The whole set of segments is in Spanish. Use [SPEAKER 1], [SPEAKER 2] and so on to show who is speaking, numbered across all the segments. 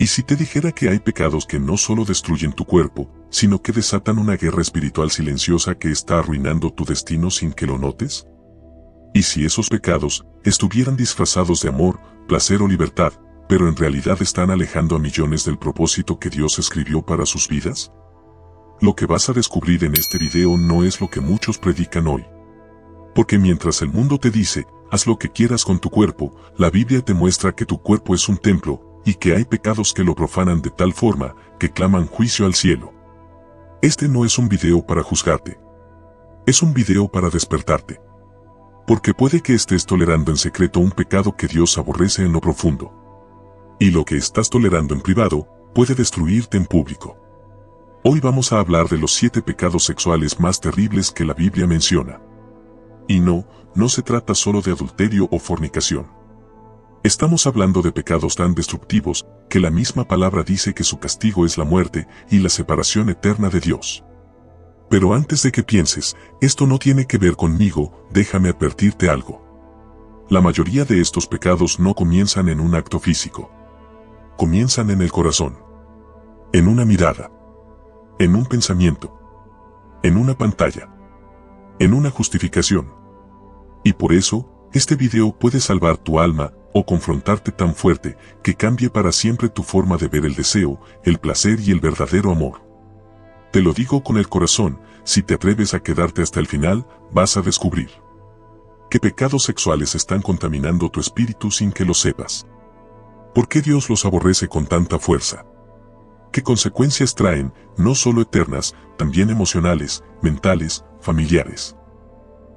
[SPEAKER 1] Y si te dijera que hay pecados que no solo destruyen tu cuerpo, sino que desatan una guerra espiritual silenciosa que está arruinando tu destino sin que lo notes? ¿Y si esos pecados estuvieran disfrazados de amor, placer o libertad, pero en realidad están alejando a millones del propósito que Dios escribió para sus vidas? Lo que vas a descubrir en este video no es lo que muchos predican hoy. Porque mientras el mundo te dice, haz lo que quieras con tu cuerpo, la Biblia te muestra que tu cuerpo es un templo, y que hay pecados que lo profanan de tal forma, que claman juicio al cielo. Este no es un video para juzgarte. Es un video para despertarte. Porque puede que estés tolerando en secreto un pecado que Dios aborrece en lo profundo. Y lo que estás tolerando en privado, puede destruirte en público. Hoy vamos a hablar de los 7 pecados sexuales más terribles que la Biblia menciona. Y no se trata solo de adulterio o fornicación. Estamos hablando de pecados tan destructivos, que la misma palabra dice que su castigo es la muerte y la separación eterna de Dios. Pero antes de que pienses, esto no tiene que ver conmigo, déjame advertirte algo. La mayoría de estos pecados no comienzan en un acto físico. Comienzan en el corazón. En una mirada. En un pensamiento. En una pantalla. En una justificación. Y por eso, este video puede salvar tu alma, o confrontarte tan fuerte, que cambie para siempre tu forma de ver el deseo, el placer y el verdadero amor. Te lo digo con el corazón, si te atreves a quedarte hasta el final, vas a descubrir qué pecados sexuales están contaminando tu espíritu sin que lo sepas. ¿Por qué Dios los aborrece con tanta fuerza? ¿Qué consecuencias traen, no solo eternas, también emocionales, mentales, familiares?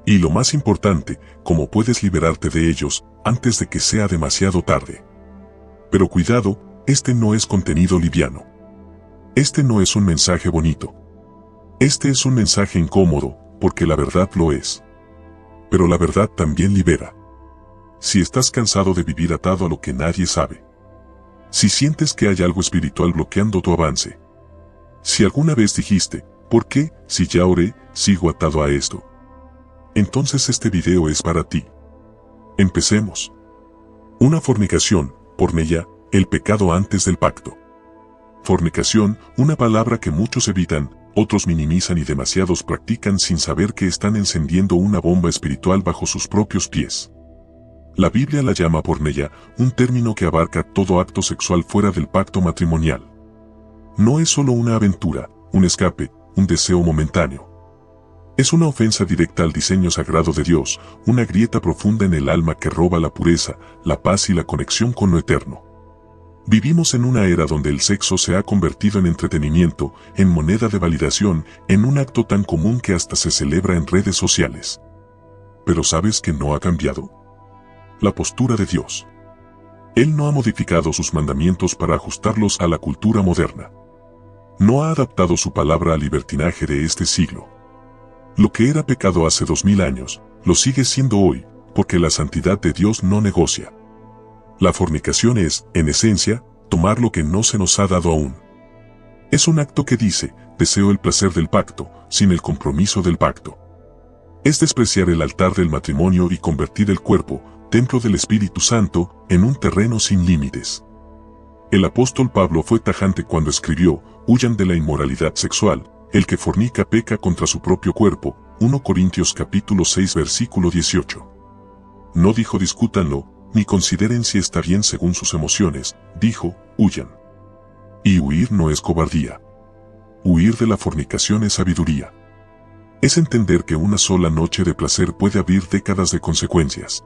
[SPEAKER 1] Y lo más importante, cómo puedes liberarte de ellos, antes de que sea demasiado tarde. Pero cuidado, este no es contenido liviano. Este no es un mensaje bonito. Este es un mensaje incómodo, porque la verdad lo es. Pero la verdad también libera. Si estás cansado de vivir atado a lo que nadie sabe. Si sientes que hay algo espiritual bloqueando tu avance. Si alguna vez dijiste, ¿por qué, si ya oré, sigo atado a esto? Entonces este video es para ti. Empecemos. Una fornicación, porneia, el pecado antes del pacto. Fornicación, una palabra que muchos evitan, otros minimizan y demasiados practican sin saber que están encendiendo una bomba espiritual bajo sus propios pies. La Biblia la llama porneia, un término que abarca todo acto sexual fuera del pacto matrimonial. No es solo una aventura, un escape, un deseo momentáneo. Es una ofensa directa al diseño sagrado de Dios, una grieta profunda en el alma que roba la pureza, la paz y la conexión con lo eterno. Vivimos en una era donde el sexo se ha convertido en entretenimiento, en moneda de validación, en un acto tan común que hasta se celebra en redes sociales. Pero ¿sabes que no ha cambiado? La postura de Dios. Él no ha modificado sus mandamientos para ajustarlos a la cultura moderna. No ha adaptado su palabra al libertinaje de este siglo. Lo que era pecado hace 2000 años, lo sigue siendo hoy, porque la santidad de Dios no negocia. La fornicación es, en esencia, tomar lo que no se nos ha dado aún. Es un acto que dice, deseo el placer del pacto, sin el compromiso del pacto. Es despreciar el altar del matrimonio y convertir el cuerpo, templo del Espíritu Santo, en un terreno sin límites. El apóstol Pablo fue tajante cuando escribió, huyan de la inmoralidad sexual. El que fornica peca contra su propio cuerpo, 1 Corintios capítulo 6 versículo 18. No dijo discútanlo, ni consideren si está bien según sus emociones, dijo, huyan. Y huir no es cobardía. Huir de la fornicación es sabiduría. Es entender que una sola noche de placer puede abrir décadas de consecuencias.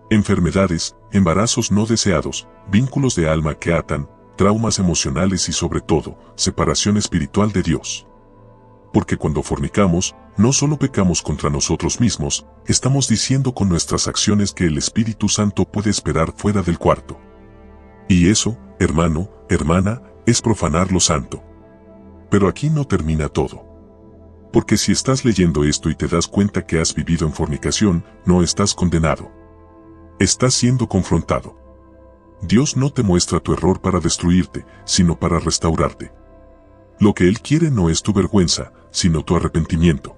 [SPEAKER 1] Enfermedades, embarazos no deseados, vínculos de alma que atan, traumas emocionales y sobre todo, separación espiritual de Dios. Porque cuando fornicamos, no solo pecamos contra nosotros mismos, estamos diciendo con nuestras acciones que el Espíritu Santo puede esperar fuera del cuarto. Y eso, hermano, hermana, es profanar lo santo. Pero aquí no termina todo. Porque si estás leyendo esto y te das cuenta que has vivido en fornicación, no estás condenado. Estás siendo confrontado. Dios no te muestra tu error para destruirte, sino para restaurarte. Lo que Él quiere no es tu vergüenza, sino tu arrepentimiento.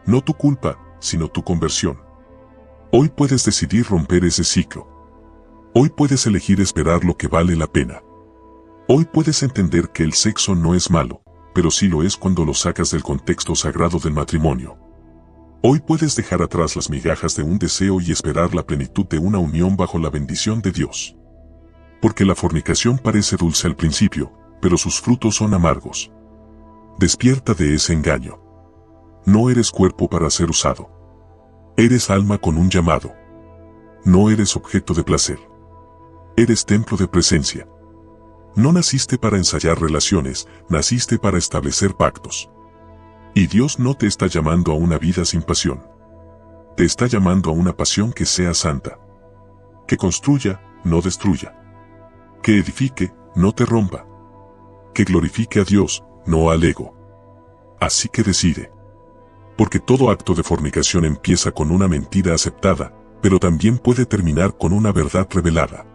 [SPEAKER 1] No tu culpa, sino tu conversión. Hoy puedes decidir romper ese ciclo. Hoy puedes elegir esperar lo que vale la pena. Hoy puedes entender que el sexo no es malo, pero sí lo es cuando lo sacas del contexto sagrado del matrimonio. Hoy puedes dejar atrás las migajas de un deseo y esperar la plenitud de una unión bajo la bendición de Dios. Porque la fornicación parece dulce al principio, pero sus frutos son amargos. Despierta de ese engaño. No eres cuerpo para ser usado. Eres alma con un llamado. No eres objeto de placer. Eres templo de presencia. No naciste para ensayar relaciones, naciste para establecer pactos. Y Dios no te está llamando a una vida sin pasión. Te está llamando a una pasión que sea santa. Que construya, no destruya. Que edifique, no te rompa. Que glorifique a Dios, no al ego. Así que decide. Porque todo acto de fornicación empieza con una mentira aceptada, pero también puede terminar con una verdad revelada.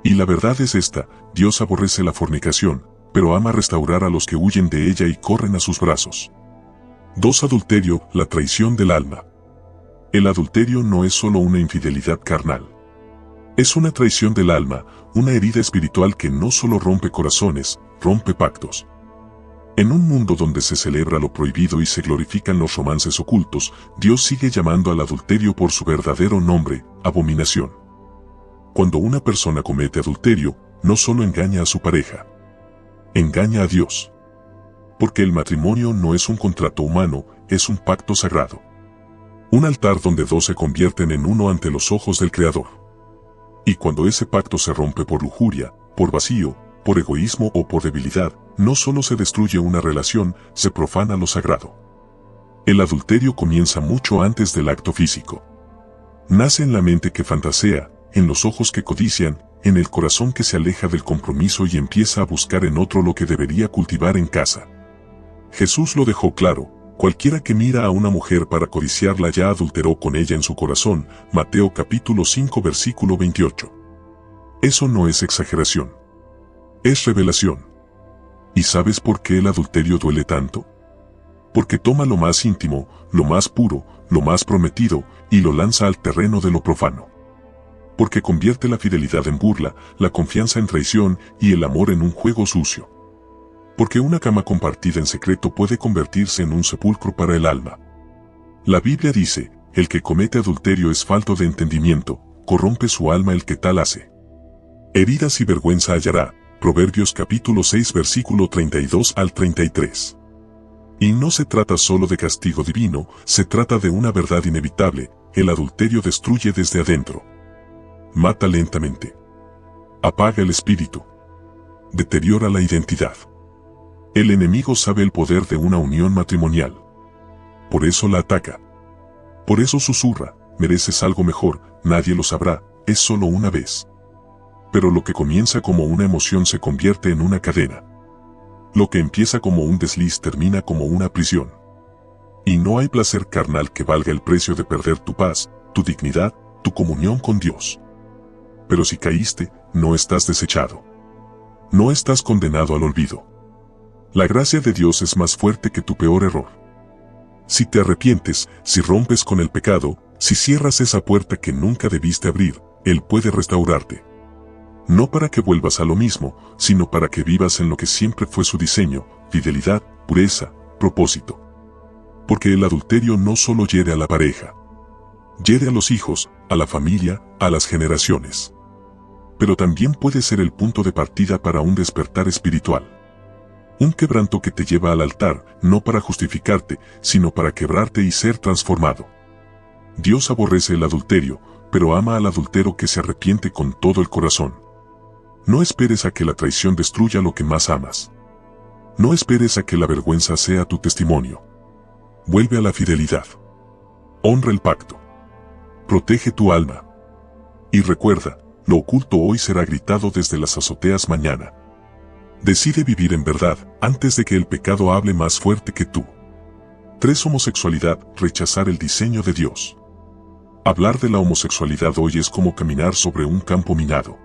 [SPEAKER 1] Y la verdad es esta: Dios aborrece la fornicación, pero ama restaurar a los que huyen de ella y corren a sus brazos. 2. Adulterio, la traición del alma. El adulterio no es solo una infidelidad carnal. Es una traición del alma, una herida espiritual que no solo rompe corazones, rompe pactos. En un mundo donde se celebra lo prohibido y se glorifican los romances ocultos, Dios sigue llamando al adulterio por su verdadero nombre: abominación. Cuando una persona comete adulterio, no solo engaña a su pareja, engaña a Dios. Porque el matrimonio no es un contrato humano, es un pacto sagrado. Un altar donde dos se convierten en uno ante los ojos del Creador. Y cuando ese pacto se rompe por lujuria, por vacío, por egoísmo o por debilidad, no solo se destruye una relación, se profana lo sagrado. El adulterio comienza mucho antes del acto físico. Nace en la mente que fantasea, en los ojos que codician, en el corazón que se aleja del compromiso y empieza a buscar en otro lo que debería cultivar en casa. Jesús lo dejó claro: cualquiera que mira a una mujer para codiciarla ya adulteró con ella en su corazón. Mateo capítulo 5 versículo 28. Eso no es exageración. Es revelación. ¿Y sabes por qué el adulterio duele tanto? Porque toma lo más íntimo, lo más puro, lo más prometido, y lo lanza al terreno de lo profano. Porque convierte la fidelidad en burla, la confianza en traición y el amor en un juego sucio. Porque una cama compartida en secreto puede convertirse en un sepulcro para el alma. La Biblia dice: el que comete adulterio es falto de entendimiento, corrompe su alma el que tal hace. Heridas y vergüenza hallará. Proverbios capítulo 6 versículo 32 al 33. Y no se trata solo de castigo divino, se trata de una verdad inevitable: el adulterio destruye desde adentro. Mata lentamente. Apaga el espíritu. Deteriora la identidad. El enemigo sabe el poder de una unión matrimonial. Por eso la ataca. Por eso susurra: mereces algo mejor, nadie lo sabrá, es solo una vez. Pero lo que comienza como una emoción se convierte en una cadena. Lo que empieza como un desliz termina como una prisión. Y no hay placer carnal que valga el precio de perder tu paz, tu dignidad, tu comunión con Dios. Pero si caíste, no estás desechado. No estás condenado al olvido. La gracia de Dios es más fuerte que tu peor error. Si te arrepientes, si rompes con el pecado, si cierras esa puerta que nunca debiste abrir, Él puede restaurarte. No para que vuelvas a lo mismo, sino para que vivas en lo que siempre fue su diseño: fidelidad, pureza, propósito. Porque el adulterio no solo hiere a la pareja, hiere a los hijos, a la familia, a las generaciones. Pero también puede ser el punto de partida para un despertar espiritual. Un quebranto que te lleva al altar, no para justificarte, sino para quebrarte y ser transformado. Dios aborrece el adulterio, pero ama al adúltero que se arrepiente con todo el corazón. No esperes a que la traición destruya lo que más amas. No esperes a que la vergüenza sea tu testimonio. Vuelve a la fidelidad. Honra el pacto. Protege tu alma. Y recuerda: lo oculto hoy será gritado desde las azoteas mañana. Decide vivir en verdad, antes de que el pecado hable más fuerte que tú. 3. Homosexualidad, rechazar el diseño de Dios. Hablar de la homosexualidad hoy es como caminar sobre un campo minado.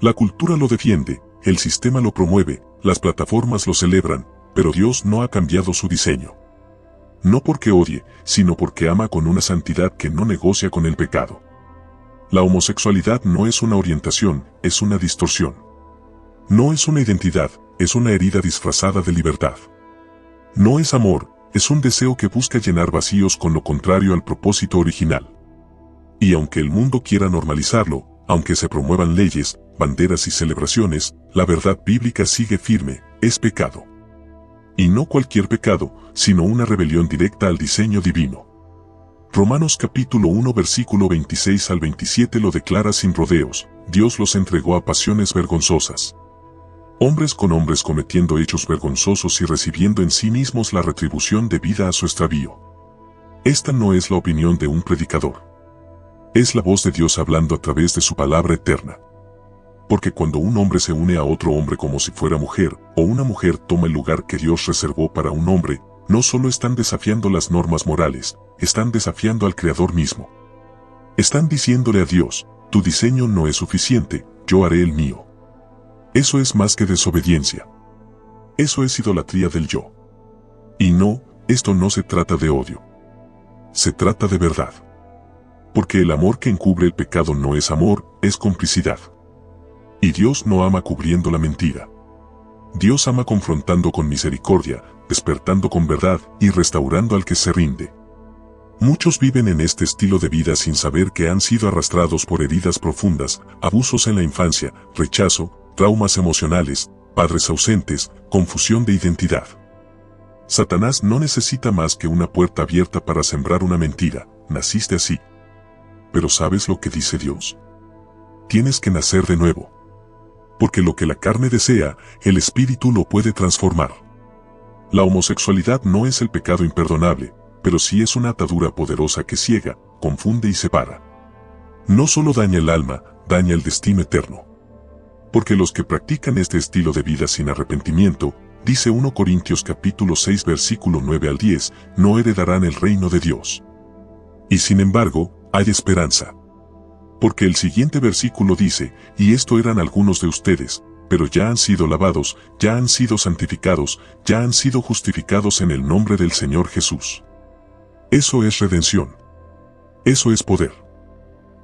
[SPEAKER 1] La cultura lo defiende, el sistema lo promueve, las plataformas lo celebran, pero Dios no ha cambiado su diseño. No porque odie, sino porque ama con una santidad que no negocia con el pecado. La homosexualidad no es una orientación, es una distorsión. No es una identidad, es una herida disfrazada de libertad. No es amor, es un deseo que busca llenar vacíos con lo contrario al propósito original. Y aunque el mundo quiera normalizarlo, aunque se promuevan leyes, banderas y celebraciones, la verdad bíblica sigue firme, es pecado. Y no cualquier pecado, sino una rebelión directa al diseño divino. Romanos capítulo 1 versículo 26 al 27 lo declara sin rodeos: Dios los entregó a pasiones vergonzosas. Hombres con hombres cometiendo hechos vergonzosos y recibiendo en sí mismos la retribución debida a su extravío. Esta no es la opinión de un predicador. Es la voz de Dios hablando a través de su palabra eterna. Porque cuando un hombre se une a otro hombre como si fuera mujer, o una mujer toma el lugar que Dios reservó para un hombre, no solo están desafiando las normas morales, están desafiando al Creador mismo. Están diciéndole a Dios: tu diseño no es suficiente, yo haré el mío. Eso es más que desobediencia. Eso es idolatría del yo. Y no, esto no se trata de odio. Se trata de verdad. Porque el amor que encubre el pecado no es amor, es complicidad. Y Dios no ama cubriendo la mentira. Dios ama confrontando con misericordia, despertando con verdad y restaurando al que se rinde. Muchos viven en este estilo de vida sin saber que han sido arrastrados por heridas profundas, abusos en la infancia, rechazo, traumas emocionales, padres ausentes, confusión de identidad. Satanás no necesita más que una puerta abierta para sembrar una mentira: naciste así. Pero ¿sabes lo que dice Dios? Tienes que nacer de nuevo. Porque lo que la carne desea, el espíritu lo puede transformar. La homosexualidad no es el pecado imperdonable, pero sí es una atadura poderosa que ciega, confunde y separa. No solo daña el alma, daña el destino eterno. Porque los que practican este estilo de vida sin arrepentimiento, dice 1 Corintios capítulo 6 versículo 9 al 10, no heredarán el reino de Dios. Y sin embargo, hay esperanza. Porque el siguiente versículo dice: y esto eran algunos de ustedes, pero ya han sido lavados, ya han sido santificados, ya han sido justificados en el nombre del Señor Jesús. Eso es redención. Eso es poder.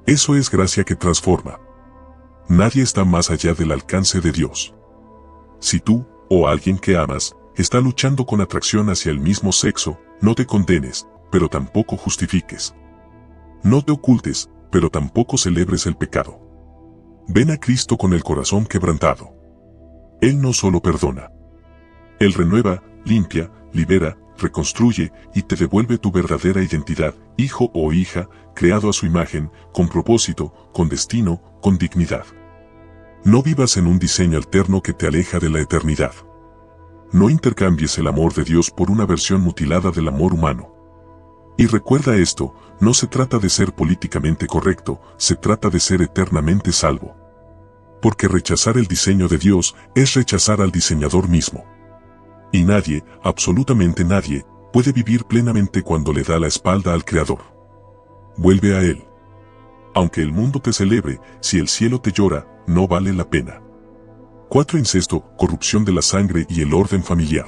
[SPEAKER 1] Eso es gracia que transforma. Nadie está más allá del alcance de Dios. Si tú, o alguien que amas, está luchando con atracción hacia el mismo sexo, no te condenes, pero tampoco justifiques. No te ocultes, pero tampoco celebres el pecado. Ven a Cristo con el corazón quebrantado. Él no solo perdona. Él renueva, limpia, libera, reconstruye y te devuelve tu verdadera identidad, hijo o hija, creado a su imagen, con propósito, con destino, con dignidad. No vivas en un diseño alterno que te aleja de la eternidad. No intercambies el amor de Dios por una versión mutilada del amor humano. Y recuerda esto, no se trata de ser políticamente correcto, se trata de ser eternamente salvo. Porque rechazar el diseño de Dios es rechazar al diseñador mismo. Y nadie, absolutamente nadie, puede vivir plenamente cuando le da la espalda al Creador. Vuelve a Él. Aunque el mundo te celebre, si el cielo te llora, no vale la pena. 4. Incesto, corrupción de la sangre y el orden familiar.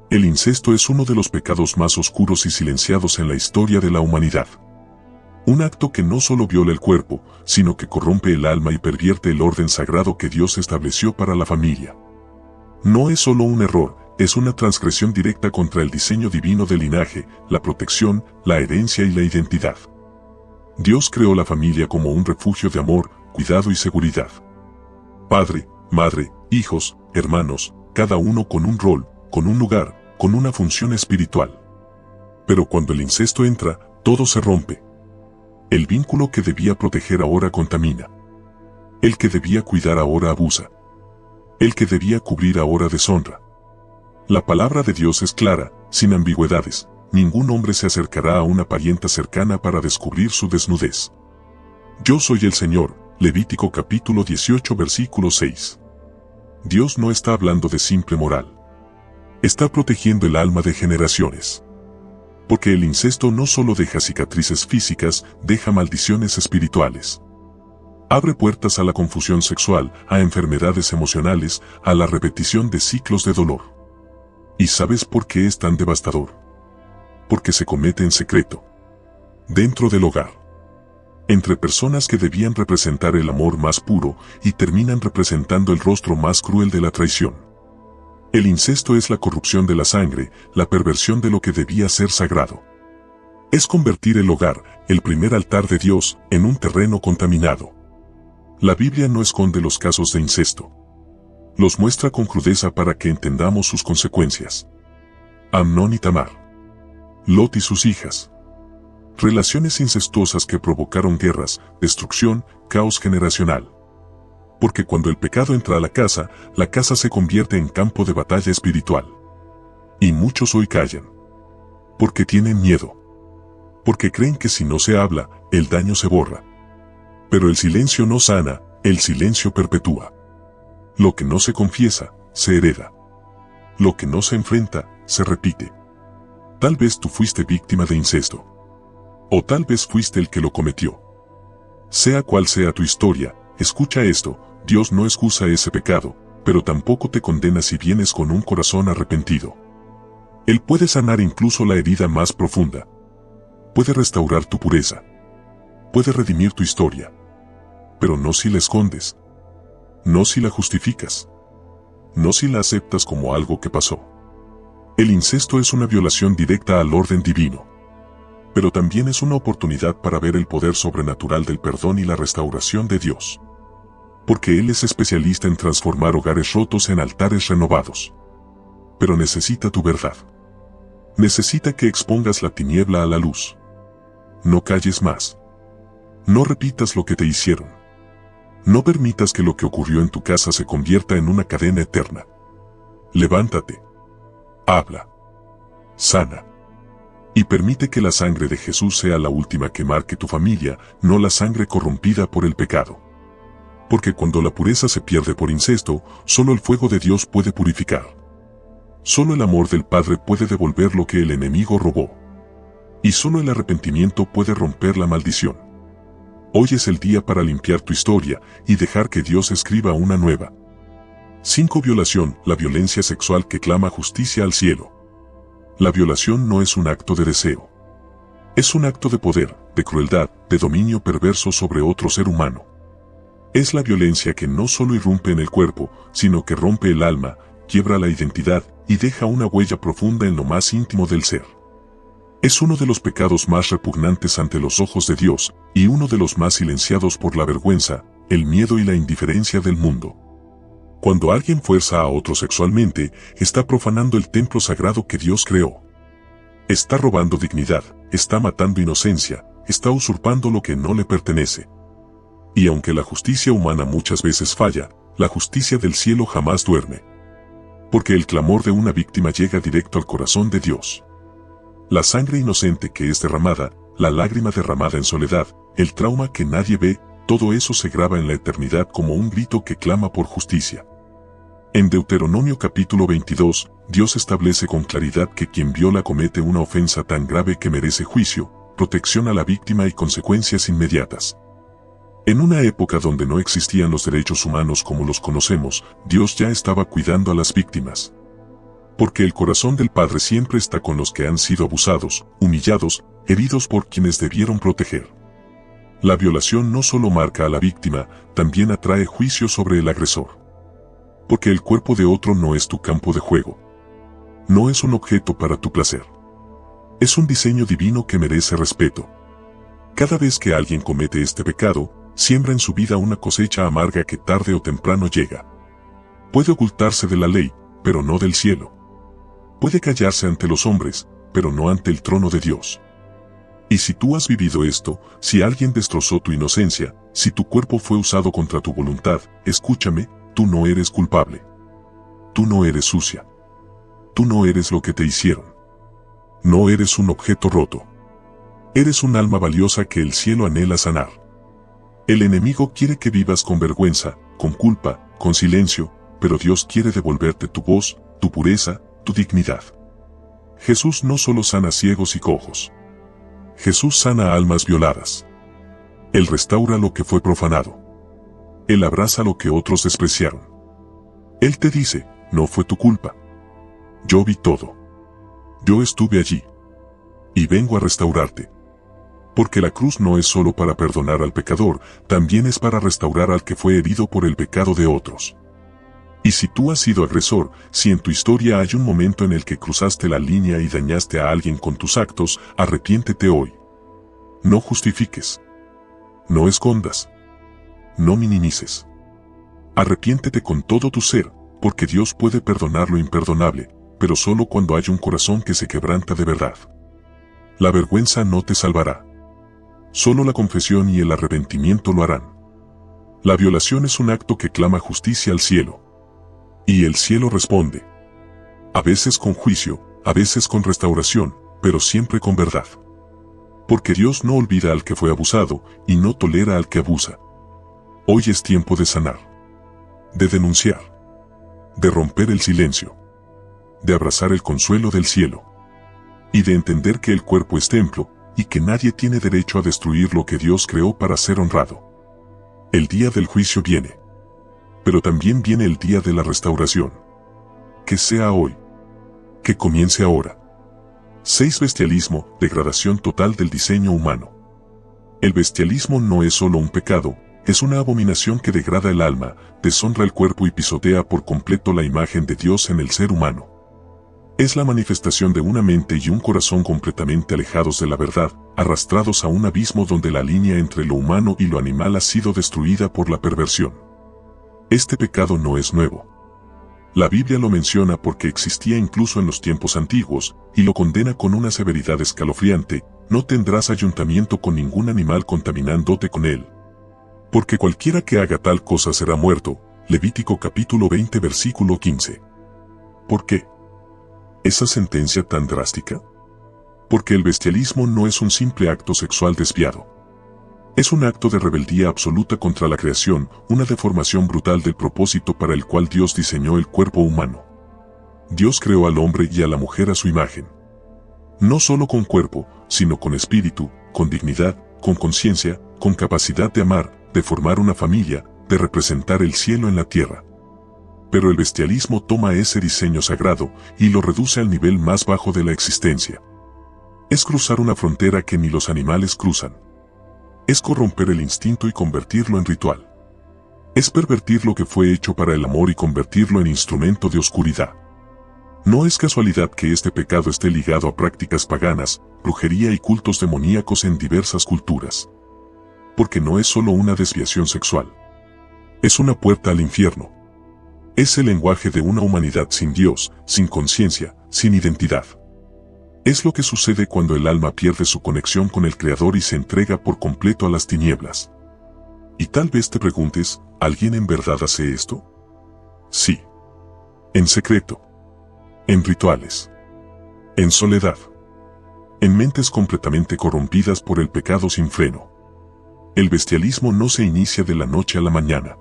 [SPEAKER 1] El incesto es uno de los pecados más oscuros y silenciados en la historia de la humanidad. Un acto que no solo viola el cuerpo, sino que corrompe el alma y pervierte el orden sagrado que Dios estableció para la familia. No es solo un error, es una transgresión directa contra el diseño divino del linaje, la protección, la herencia y la identidad. Dios creó la familia como un refugio de amor, cuidado y seguridad. Padre, madre, hijos, hermanos, cada uno con un rol, con un lugar, con una función espiritual. Pero cuando el incesto entra, todo se rompe. El vínculo que debía proteger ahora contamina. El que debía cuidar ahora abusa. El que debía cubrir ahora deshonra. La palabra de Dios es clara, sin ambigüedades: ningún hombre se acercará a una parienta cercana para descubrir su desnudez. Yo soy el Señor. Levítico capítulo 18 versículo 6. Dios no está hablando de simple moral. Está protegiendo el alma de generaciones. Porque el incesto no solo deja cicatrices físicas, deja maldiciones espirituales. Abre puertas a la confusión sexual, a enfermedades emocionales, a la repetición de ciclos de dolor. ¿Y sabes por qué es tan devastador? Porque se comete en secreto. Dentro del hogar. entre personas que debían representar el amor más puro y terminan representando el rostro más cruel de la traición. El incesto es la corrupción de la sangre, la perversión de lo que debía ser sagrado. Es convertir el hogar, el primer altar de Dios, en un terreno contaminado. La Biblia no esconde los casos de incesto. Los muestra con crudeza para que entendamos sus consecuencias. Amnón y Tamar. Lot y sus hijas. Relaciones incestuosas que provocaron guerras, destrucción, caos generacional. Porque cuando el pecado entra a la casa se convierte en campo de batalla espiritual. Y muchos hoy callan. Porque tienen miedo. Porque creen que si no se habla, el daño se borra. Pero el silencio no sana, el silencio perpetúa. Lo que no se confiesa, se hereda. Lo que no se enfrenta, se repite. Tal vez tú fuiste víctima de incesto. O tal vez fuiste el que lo cometió. Sea cual sea tu historia, escucha esto, Dios no excusa ese pecado, pero tampoco te condena si vienes con un corazón arrepentido. Él puede sanar incluso la herida más profunda. Puede restaurar tu pureza. Puede redimir tu historia. Pero no si la escondes. No si la justificas. No si la aceptas como algo que pasó. El incesto es una violación directa al orden divino. Pero también es una oportunidad para ver el poder sobrenatural del perdón y la restauración de Dios. Porque Él es especialista en transformar hogares rotos en altares renovados. Pero necesita tu verdad. Necesita que expongas la tiniebla a la luz. No calles más. No repitas lo que te hicieron. No permitas que lo que ocurrió en tu casa se convierta en una cadena eterna. Levántate. Habla. Sana. Y permite que la sangre de Jesús sea la última que marque tu familia, no la sangre corrompida por el pecado. Porque cuando la pureza se pierde por incesto, solo el fuego de Dios puede purificar. Solo el amor del Padre puede devolver lo que el enemigo robó. Y solo el arrepentimiento puede romper la maldición. Hoy es el día para limpiar tu historia y dejar que Dios escriba una nueva. 5. Violación, la violencia sexual que clama justicia al cielo. La violación no es un acto de deseo. Es un acto de poder, de crueldad, de dominio perverso sobre otro ser humano. Es la violencia que no solo irrumpe en el cuerpo, sino que rompe el alma, quiebra la identidad y deja una huella profunda en lo más íntimo del ser. Es uno de los pecados más repugnantes ante los ojos de Dios, y uno de los más silenciados por la vergüenza, el miedo y la indiferencia del mundo. Cuando alguien fuerza a otro sexualmente, está profanando el templo sagrado que Dios creó. Está robando dignidad, está matando inocencia, está usurpando lo que no le pertenece. Y aunque la justicia humana muchas veces falla, la justicia del cielo jamás duerme. Porque el clamor de una víctima llega directo al corazón de Dios. La sangre inocente que es derramada, la lágrima derramada en soledad, el trauma que nadie ve, todo eso se graba en la eternidad como un grito que clama por justicia. En Deuteronomio capítulo 22, Dios establece con claridad que quien viola comete una ofensa tan grave que merece juicio, protección a la víctima y consecuencias inmediatas. En una época donde no existían los derechos humanos como los conocemos, Dios ya estaba cuidando a las víctimas. Porque el corazón del Padre siempre está con los que han sido abusados, humillados, heridos por quienes debieron proteger. La violación no solo marca a la víctima, también atrae juicio sobre el agresor. Porque el cuerpo de otro no es tu campo de juego. No es un objeto para tu placer. Es un diseño divino que merece respeto. Cada vez que alguien comete este pecado, siembra en su vida una cosecha amarga que tarde o temprano llega. Puede ocultarse de la ley, pero no del cielo. Puede callarse ante los hombres, pero no ante el trono de Dios. Y si tú has vivido esto, si alguien destrozó tu inocencia, si tu cuerpo fue usado contra tu voluntad, escúchame, tú no eres culpable. Tú no eres sucia. Tú no eres lo que te hicieron. No eres un objeto roto. Eres un alma valiosa que el cielo anhela sanar. El enemigo quiere que vivas con vergüenza, con culpa, con silencio, pero Dios quiere devolverte tu voz, tu pureza, tu dignidad. Jesús no solo sana ciegos y cojos. Jesús sana almas violadas. Él restaura lo que fue profanado. Él abraza lo que otros despreciaron. Él te dice, no fue tu culpa. Yo vi todo. Yo estuve allí. Y vengo a restaurarte. Porque la cruz no es solo para perdonar al pecador, también es para restaurar al que fue herido por el pecado de otros. Y si tú has sido agresor, si en tu historia hay un momento en el que cruzaste la línea y dañaste a alguien con tus actos, arrepiéntete hoy. No justifiques. No escondas. No minimices. Arrepiéntete con todo tu ser, porque Dios puede perdonar lo imperdonable, pero solo cuando hay un corazón que se quebranta de verdad. La vergüenza no te salvará. Solo la confesión y el arrepentimiento lo harán. La violación es un acto que clama justicia al cielo. Y el cielo responde. A veces con juicio, a veces con restauración, pero siempre con verdad. Porque Dios no olvida al que fue abusado, y no tolera al que abusa. Hoy es tiempo de sanar. De denunciar. De romper el silencio. De abrazar el consuelo del cielo. Y de entender que el cuerpo es templo, y que nadie tiene derecho a destruir lo que Dios creó para ser honrado. El día del juicio viene. Pero también viene el día de la restauración. Que sea hoy. Que comience ahora. 6. Bestialismo, degradación total del diseño humano. El bestialismo no es solo un pecado, es una abominación que degrada el alma, deshonra el cuerpo y pisotea por completo la imagen de Dios en el ser humano. Es la manifestación de una mente y un corazón completamente alejados de la verdad, arrastrados a un abismo donde la línea entre lo humano y lo animal ha sido destruida por la perversión. Este pecado no es nuevo. La Biblia lo menciona porque existía incluso en los tiempos antiguos, y lo condena con una severidad escalofriante: no tendrás ayuntamiento con ningún animal contaminándote con él. Porque cualquiera que haga tal cosa será muerto. Levítico capítulo 20 versículo 15. ¿Por qué esa sentencia tan drástica? Porque el bestialismo no es un simple acto sexual desviado. Es un acto de rebeldía absoluta contra la creación, una deformación brutal del propósito para el cual Dios diseñó el cuerpo humano. Dios creó al hombre y a la mujer a su imagen. No solo con cuerpo, sino con espíritu, con dignidad, con conciencia, con capacidad de amar, de formar una familia, de representar el cielo en la tierra. Pero el bestialismo toma ese diseño sagrado y lo reduce al nivel más bajo de la existencia. Es cruzar una frontera que ni los animales cruzan. Es corromper el instinto y convertirlo en ritual. Es pervertir lo que fue hecho para el amor y convertirlo en instrumento de oscuridad. No es casualidad que este pecado esté ligado a prácticas paganas, brujería y cultos demoníacos en diversas culturas. Porque no es solo una desviación sexual. Es una puerta al infierno. Es el lenguaje de una humanidad sin Dios, sin conciencia, sin identidad. Es lo que sucede cuando el alma pierde su conexión con el Creador y se entrega por completo a las tinieblas. Y tal vez te preguntes, ¿alguien en verdad hace esto? Sí. En secreto. En rituales. En soledad. En mentes completamente corrompidas por el pecado sin freno. El bestialismo no se inicia de la noche a la mañana.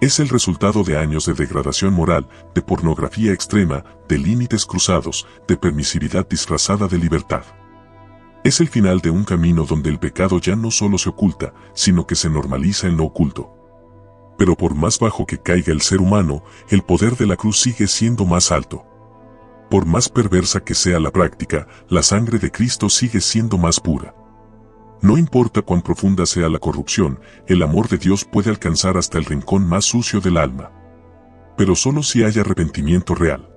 [SPEAKER 1] Es el resultado de años de degradación moral, de pornografía extrema, de límites cruzados, de permisividad disfrazada de libertad. Es el final de un camino donde el pecado ya no solo se oculta, sino que se normaliza en lo oculto. Pero por más bajo que caiga el ser humano, el poder de la cruz sigue siendo más alto. Por más perversa que sea la práctica, la sangre de Cristo sigue siendo más pura. No importa cuán profunda sea la corrupción, el amor de Dios puede alcanzar hasta el rincón más sucio del alma. Pero solo si hay arrepentimiento real.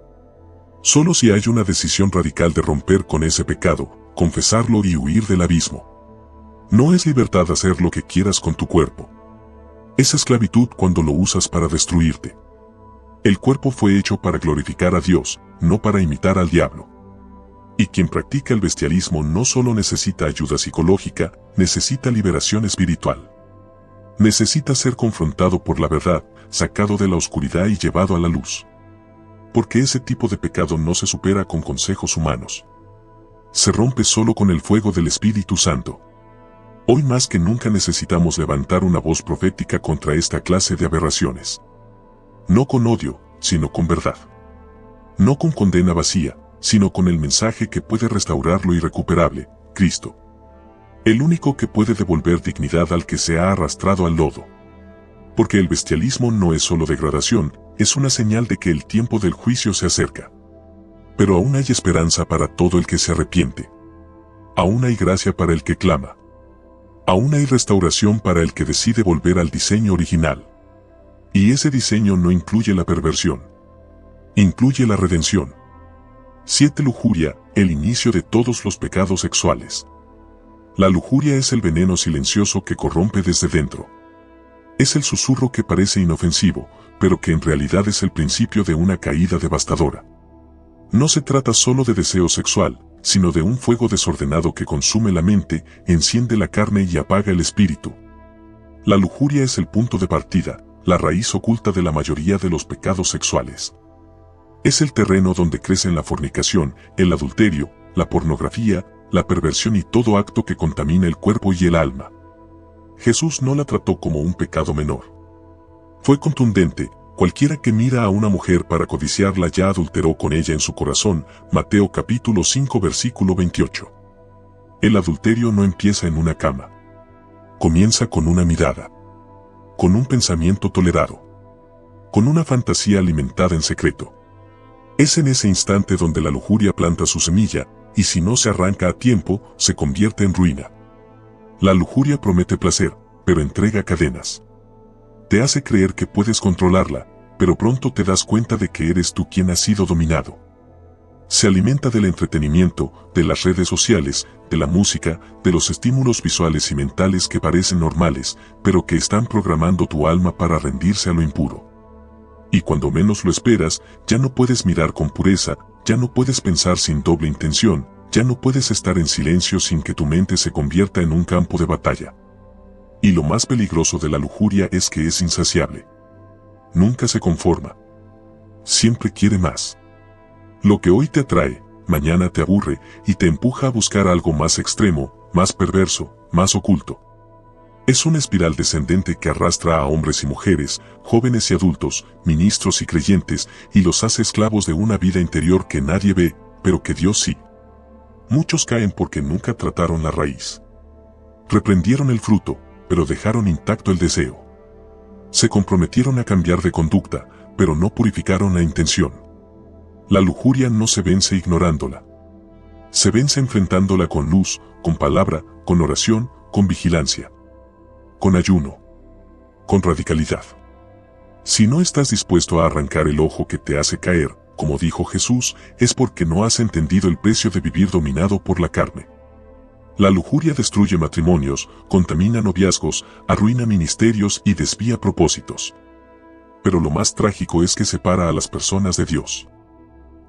[SPEAKER 1] Solo si hay una decisión radical de romper con ese pecado, confesarlo y huir del abismo. No es libertad hacer lo que quieras con tu cuerpo. Es esclavitud cuando lo usas para destruirte. El cuerpo fue hecho para glorificar a Dios, no para imitar al diablo. Y quien practica el bestialismo no solo necesita ayuda psicológica, necesita liberación espiritual. Necesita ser confrontado por la verdad, sacado de la oscuridad y llevado a la luz. Porque ese tipo de pecado no se supera con consejos humanos. Se rompe solo con el fuego del Espíritu Santo. Hoy más que nunca necesitamos levantar una voz profética contra esta clase de aberraciones. No con odio, sino con verdad. No con condena vacía, sino con el mensaje que puede restaurar lo irrecuperable, Cristo. El único que puede devolver dignidad al que se ha arrastrado al lodo. Porque el bestialismo no es solo degradación, es una señal de que el tiempo del juicio se acerca. Pero aún hay esperanza para todo el que se arrepiente. Aún hay gracia para el que clama. Aún hay restauración para el que decide volver al diseño original. Y ese diseño no incluye la perversión. Incluye la redención. 7. Lujuria, el inicio de todos los pecados sexuales. La lujuria es el veneno silencioso que corrompe desde dentro. Es el susurro que parece inofensivo, pero que en realidad es el principio de una caída devastadora. No se trata solo de deseo sexual, sino de un fuego desordenado que consume la mente, enciende la carne y apaga el espíritu. La lujuria es el punto de partida, la raíz oculta de la mayoría de los pecados sexuales. Es el terreno donde crecen la fornicación, el adulterio, la pornografía, la perversión y todo acto que contamina el cuerpo y el alma. Jesús no la trató como un pecado menor. Fue contundente: cualquiera que mira a una mujer para codiciarla ya adulteró con ella en su corazón. Mateo capítulo 5 versículo 28. El adulterio no empieza en una cama. Comienza con una mirada, con un pensamiento tolerado, con una fantasía alimentada en secreto. Es en ese instante donde la lujuria planta su semilla, y si no se arranca a tiempo, se convierte en ruina. La lujuria promete placer, pero entrega cadenas. Te hace creer que puedes controlarla, pero pronto te das cuenta de que eres tú quien ha sido dominado. Se alimenta del entretenimiento, de las redes sociales, de la música, de los estímulos visuales y mentales que parecen normales, pero que están programando tu alma para rendirse a lo impuro. Y cuando menos lo esperas, ya no puedes mirar con pureza, ya no puedes pensar sin doble intención, ya no puedes estar en silencio sin que tu mente se convierta en un campo de batalla. Y lo más peligroso de la lujuria es que es insaciable. Nunca se conforma. Siempre quiere más. Lo que hoy te atrae, mañana te aburre y te empuja a buscar algo más extremo, más perverso, más oculto. Es una espiral descendente que arrastra a hombres y mujeres, jóvenes y adultos, ministros y creyentes, y los hace esclavos de una vida interior que nadie ve, pero que Dios sí. Muchos caen porque nunca trataron la raíz. Reprendieron el fruto, pero dejaron intacto el deseo. Se comprometieron a cambiar de conducta, pero no purificaron la intención. La lujuria no se vence ignorándola. Se vence enfrentándola con luz, con palabra, con oración, con vigilancia, con ayuno, con radicalidad. Si no estás dispuesto a arrancar el ojo que te hace caer, como dijo Jesús, es porque no has entendido el precio de vivir dominado por la carne. La lujuria destruye matrimonios, contamina noviazgos, arruina ministerios y desvía propósitos. Pero lo más trágico es que separa a las personas de Dios.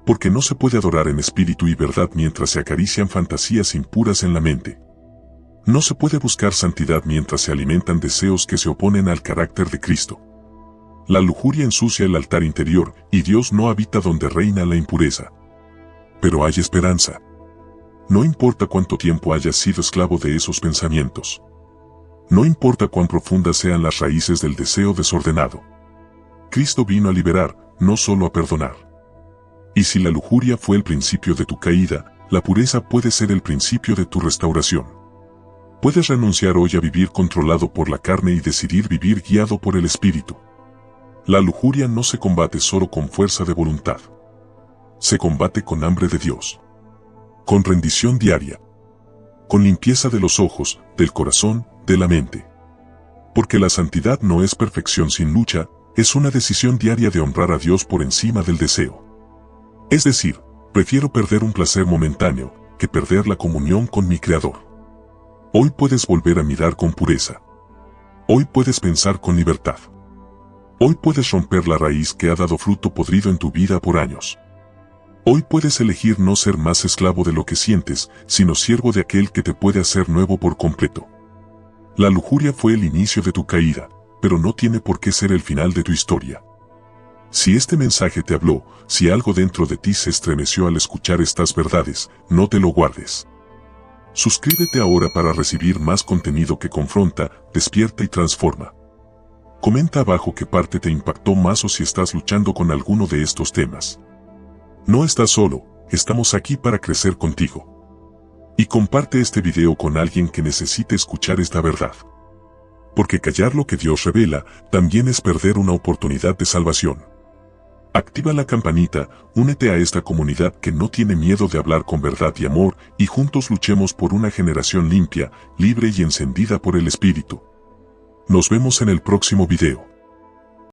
[SPEAKER 1] Porque no se puede adorar en espíritu y verdad mientras se acarician fantasías impuras en la mente. No se puede buscar santidad mientras se alimentan deseos que se oponen al carácter de Cristo. La lujuria ensucia el altar interior, y Dios no habita donde reina la impureza. Pero hay esperanza. No importa cuánto tiempo hayas sido esclavo de esos pensamientos. No importa cuán profundas sean las raíces del deseo desordenado. Cristo vino a liberar, no solo a perdonar. Y si la lujuria fue el principio de tu caída, la pureza puede ser el principio de tu restauración. Puedes renunciar hoy a vivir controlado por la carne y decidir vivir guiado por el Espíritu. La lujuria no se combate solo con fuerza de voluntad. Se combate con hambre de Dios. Con rendición diaria. Con limpieza de los ojos, del corazón, de la mente. Porque la santidad no es perfección sin lucha, es una decisión diaria de honrar a Dios por encima del deseo. Es decir, prefiero perder un placer momentáneo, que perder la comunión con mi Creador. Hoy puedes volver a mirar con pureza. Hoy puedes pensar con libertad. Hoy puedes romper la raíz que ha dado fruto podrido en tu vida por años. Hoy puedes elegir no ser más esclavo de lo que sientes, sino siervo de aquel que te puede hacer nuevo por completo. La lujuria fue el inicio de tu caída, pero no tiene por qué ser el final de tu historia. Si este mensaje te habló, si algo dentro de ti se estremeció al escuchar estas verdades, no te lo guardes. Suscríbete ahora para recibir más contenido que confronta, despierta y transforma. Comenta abajo qué parte te impactó más o si estás luchando con alguno de estos temas. No estás solo, estamos aquí para crecer contigo. Y comparte este video con alguien que necesite escuchar esta verdad. Porque callar lo que Dios revela, también es perder una oportunidad de salvación. Activa la campanita, únete a esta comunidad que no tiene miedo de hablar con verdad y amor, y juntos luchemos por una generación limpia, libre y encendida por el Espíritu. Nos vemos en el próximo video.